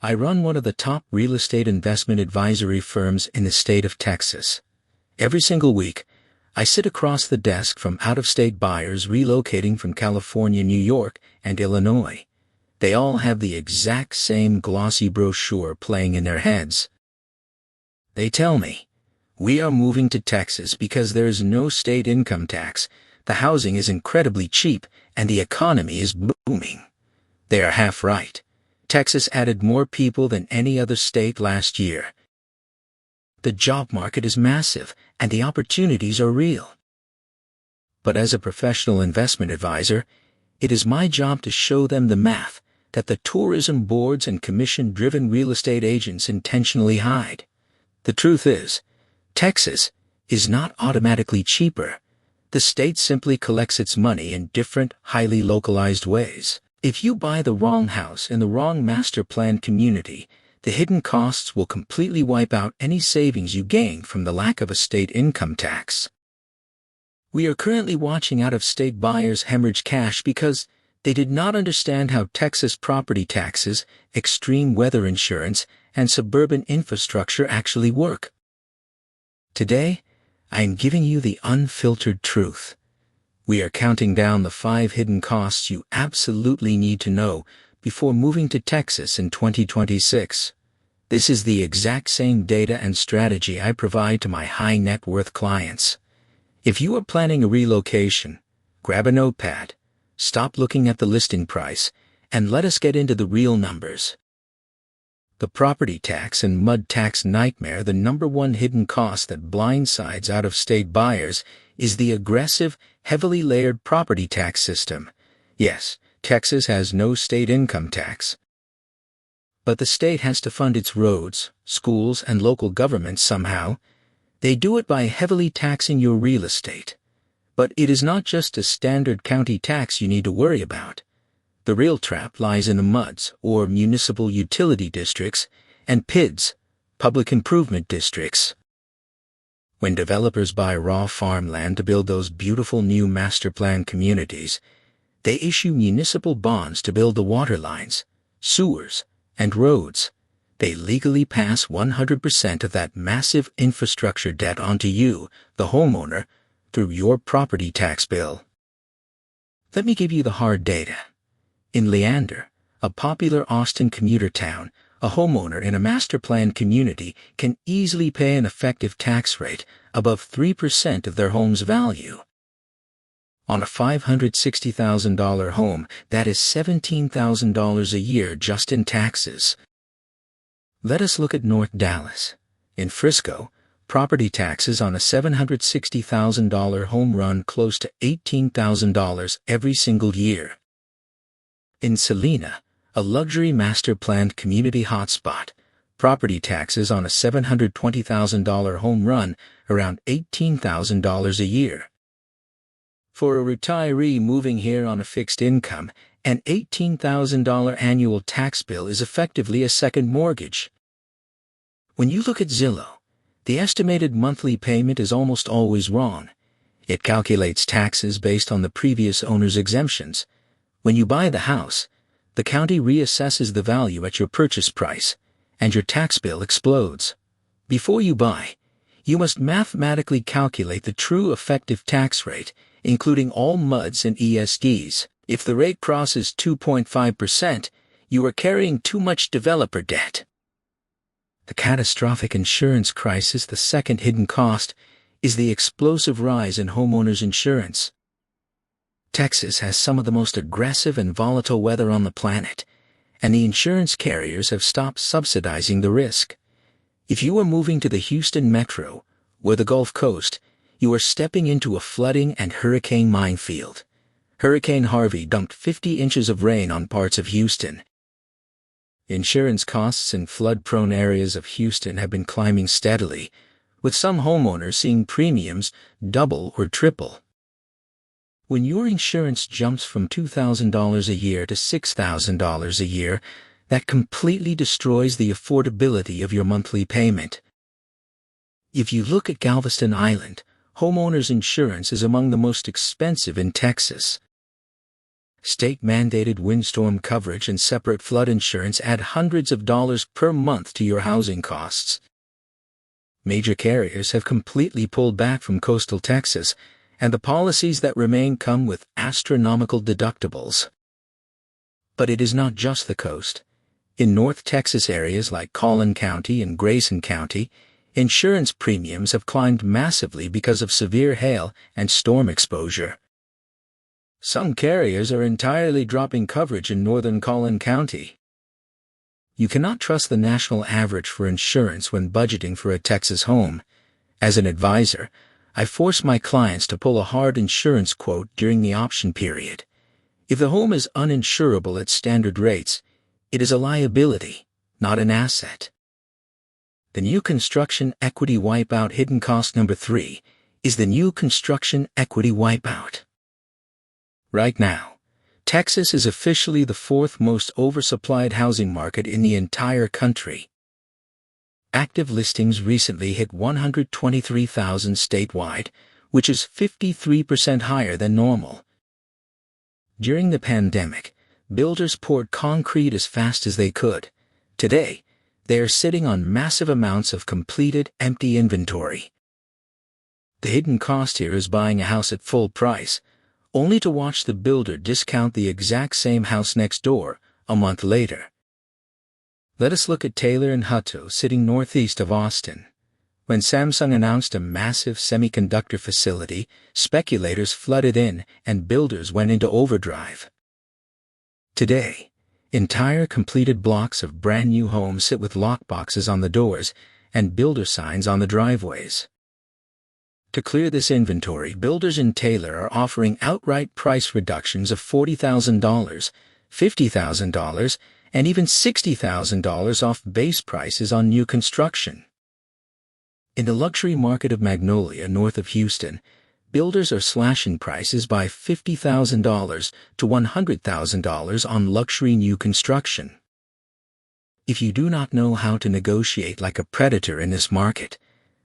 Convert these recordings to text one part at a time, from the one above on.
I run one of the top real estate investment advisory firms in the state of Texas. Every single week, I sit across the desk from out-of-state buyers relocating from California, New York, and Illinois. They all have the exact same glossy brochure playing in their heads. They tell me, "We are moving to Texas because there is no state income tax, the housing is incredibly cheap, and the economy is booming." They are half right. Texas added more people than any other state last year. The job market is massive, and the opportunities are real. But as a professional investment advisor, it is my job to show them the math that the tourism boards and commission-driven real estate agents intentionally hide. The truth is, Texas is not automatically cheaper. The state simply collects its money in different, highly localized ways. If you buy the wrong house in the wrong master plan community, the hidden costs will completely wipe out any savings you gain from the lack of a state income tax. We are currently watching out-of-state buyers hemorrhage cash because they did not understand how Texas property taxes, extreme weather insurance, and suburban infrastructure actually work. Today, I am giving you the unfiltered truth. We are counting down the 5 hidden costs you absolutely need to know before moving to Texas in 2026. This is the exact same data and strategy I provide to my high net worth clients. If you are planning a relocation, grab a notepad, stop looking at the listing price, and let us get into the real numbers. The property tax and mud tax nightmare, the number one hidden cost that blindsides out-of-state buyers, is the aggressive, heavily layered property tax system. Yes, Texas has no state income tax. But the state has to fund its roads, schools, and local governments somehow. They do it by heavily taxing your real estate. But it is not just a standard county tax you need to worry about. The real trap lies in the MUDs, or municipal utility districts, and PIDs, public improvement districts. When developers buy raw farmland to build those beautiful new master plan communities, they issue municipal bonds to build the water lines, sewers, and roads. They legally pass 100% of that massive infrastructure debt onto you, the homeowner, through your property tax bill. Let me give you the hard data. In Leander, a popular Austin commuter town, a homeowner in a master plan community can easily pay an effective tax rate above 3% of their home's value. On a $560,000 home, that is $17,000 a year just in taxes. Let us look at North Dallas. In Frisco, property taxes on a $760,000 home run close to $18,000 every single year. In Salina, a luxury master-planned community hotspot, property taxes on a $720,000 home run around $18,000 a year. For a retiree moving here on a fixed income, an $18,000 annual tax bill is effectively a second mortgage. When you look at Zillow, the estimated monthly payment is almost always wrong. It calculates taxes based on the previous owner's exemptions. When you buy the house, the county reassesses the value at your purchase price, and your tax bill explodes. Before you buy, you must mathematically calculate the true effective tax rate, including all MUDs and ESDs. If the rate crosses 2.5%, you are carrying too much developer debt. The catastrophic insurance crisis, the second hidden cost, is the explosive rise in homeowners insurance. Texas has some of the most aggressive and volatile weather on the planet, and the insurance carriers have stopped subsidizing the risk. If you are moving to the Houston metro, or the Gulf Coast, you are stepping into a flooding and hurricane minefield. Hurricane Harvey dumped 50 inches of rain on parts of Houston. Insurance costs in flood-prone areas of Houston have been climbing steadily, with some homeowners seeing premiums double or triple. When your insurance jumps from $2,000 a year to $6,000 a year, that completely destroys the affordability of your monthly payment. If you look at Galveston Island, homeowners insurance is among the most expensive in Texas. State-mandated windstorm coverage and separate flood insurance add hundreds of dollars per month to your housing costs. Major carriers have completely pulled back from coastal Texas, and the policies that remain come with astronomical deductibles. But it is not just the coast. In North Texas areas like Collin County and Grayson County, insurance premiums have climbed massively because of severe hail and storm exposure. Some carriers are entirely dropping coverage in northern Collin County. You cannot trust the national average for insurance when budgeting for a Texas home. As an advisor, I force my clients to pull a hard insurance quote during the option period. If the home is uninsurable at standard rates, it is a liability, not an asset. The new construction equity wipeout hidden cost number 3 is the new construction equity wipeout. Right now, Texas is officially the 4th most oversupplied housing market in the entire country. Active listings recently hit 123,000 statewide, which is 53% higher than normal. During the pandemic, builders poured concrete as fast as they could. Today, they are sitting on massive amounts of completed, empty inventory. The hidden cost here is buying a house at full price, only to watch the builder discount the exact same house next door a month later. Let us look at Taylor and Hutto sitting northeast of Austin. When Samsung announced a massive semiconductor facility, speculators flooded in and builders went into overdrive. Today, entire completed blocks of brand new homes sit with lockboxes on the doors and builder signs on the driveways. To clear this inventory, builders in Taylor are offering outright price reductions of $40,000, $50,000, and even $60,000 off base prices on new construction. In the luxury market of Magnolia, north of Houston, builders are slashing prices by $50,000 to $100,000 on luxury new construction. If you do not know how to negotiate like a predator in this market,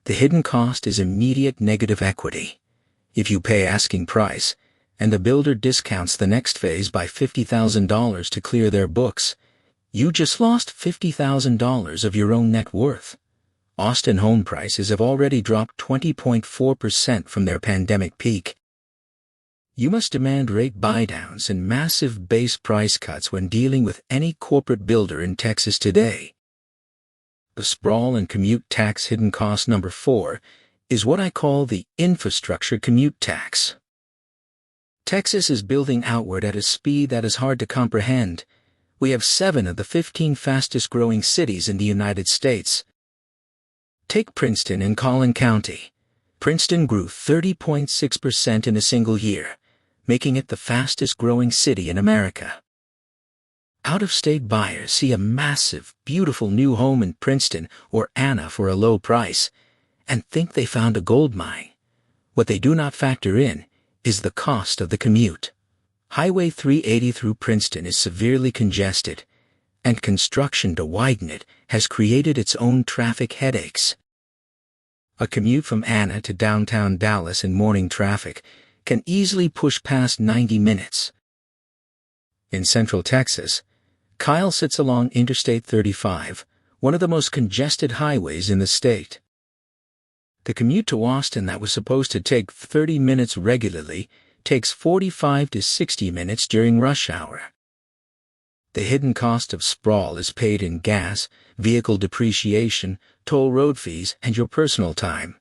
the hidden cost is immediate negative equity. If you pay asking price, and the builder discounts the next phase by $50,000 to clear their books, you just lost $50,000 of your own net worth. Austin home prices have already dropped 20.4% from their pandemic peak. You must demand rate buydowns and massive base price cuts when dealing with any corporate builder in Texas today. The sprawl and commute tax hidden cost number 4 is what I call the infrastructure commute tax. Texas is building outward at a speed that is hard to comprehend. We have 7 of the 15 fastest growing cities in the United States. Take Princeton in Collin County. Princeton grew 30.6% in a single year, making it the fastest growing city in America. Out-of-state buyers see a massive, beautiful new home in Princeton or Anna for a low price and think they found a gold mine. What they do not factor in is the cost of the commute. Highway 380 through Princeton is severely congested, and construction to widen it has created its own traffic headaches. A commute from Anna to downtown Dallas in morning traffic can easily push past 90 minutes. In Central Texas, Kyle sits along Interstate 35, one of the most congested highways in the state. The commute to Austin that was supposed to take 30 minutes regularly takes 45 to 60 minutes during rush hour. The hidden cost of sprawl is paid in gas, vehicle depreciation, toll road fees, and your personal time.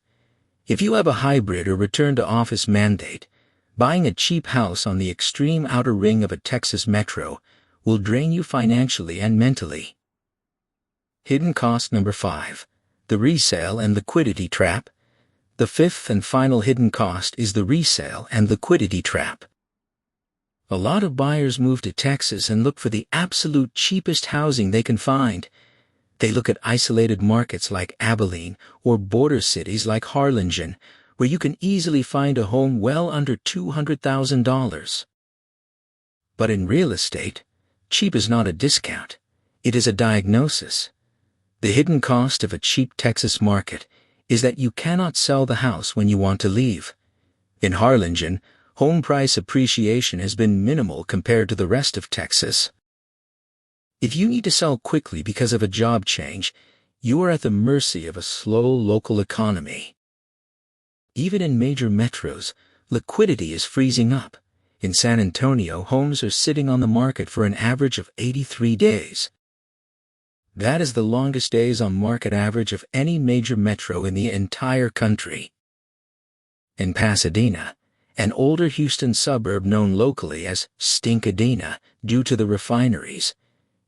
If you have a hybrid or return-to-office mandate, buying a cheap house on the extreme outer ring of a Texas metro will drain you financially and mentally. Hidden cost number 5, the resale and liquidity trap. The 5th and final hidden cost is the resale and liquidity trap. A lot of buyers move to Texas and look for the absolute cheapest housing they can find. They look at isolated markets like Abilene or border cities like Harlingen, where you can easily find a home well under $200,000. But in real estate, cheap is not a discount. It is a diagnosis. The hidden cost of a cheap Texas market is that you cannot sell the house when you want to leave. In Harlingen, home price appreciation has been minimal compared to the rest of Texas. If you need to sell quickly because of a job change, you are at the mercy of a slow local economy. Even in major metros, liquidity is freezing up. In San Antonio, homes are sitting on the market for an average of 83 days. That is the longest days on market average of any major metro in the entire country. In Pasadena, an older Houston suburb known locally as Stinkadena due to the refineries,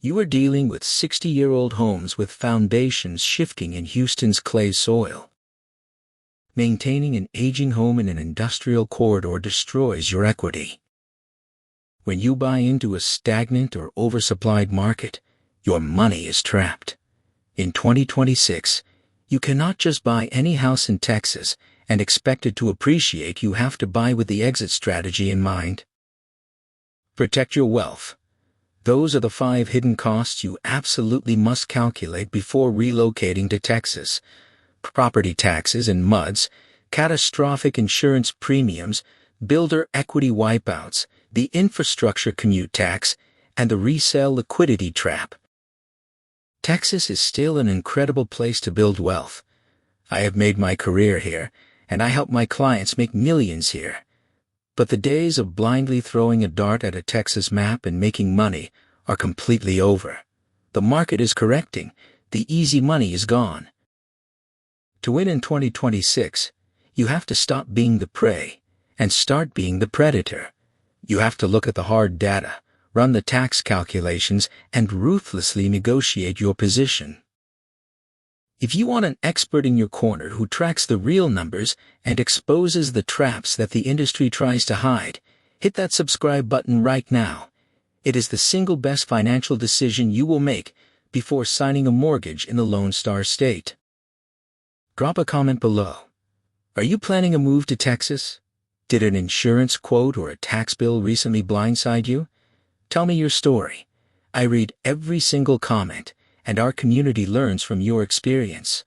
you are dealing with 60-year-old homes with foundations shifting in Houston's clay soil. Maintaining an aging home in an industrial corridor destroys your equity. When you buy into a stagnant or oversupplied market, your money is trapped. In 2026, you cannot just buy any house in Texas and expect it to appreciate. You have to buy with the exit strategy in mind. Protect your wealth. Those are the 5 hidden costs you absolutely must calculate before relocating to Texas. Property taxes and MUDs, catastrophic insurance premiums, builder equity wipeouts, the infrastructure commute tax, and the resale liquidity trap. Texas is still an incredible place to build wealth. I have made my career here, and I help my clients make millions here. But the days of blindly throwing a dart at a Texas map and making money are completely over. The market is correcting. The easy money is gone. To win in 2026, you have to stop being the prey and start being the predator. You have to look at the hard data, run the tax calculations, and ruthlessly negotiate your position. If you want an expert in your corner who tracks the real numbers and exposes the traps that the industry tries to hide, hit that subscribe button right now. It is the single best financial decision you will make before signing a mortgage in the Lone Star State. Drop a comment below. Are you planning a move to Texas? Did an insurance quote or a tax bill recently blindside you? Tell me your story. I read every single comment, and our community learns from your experience.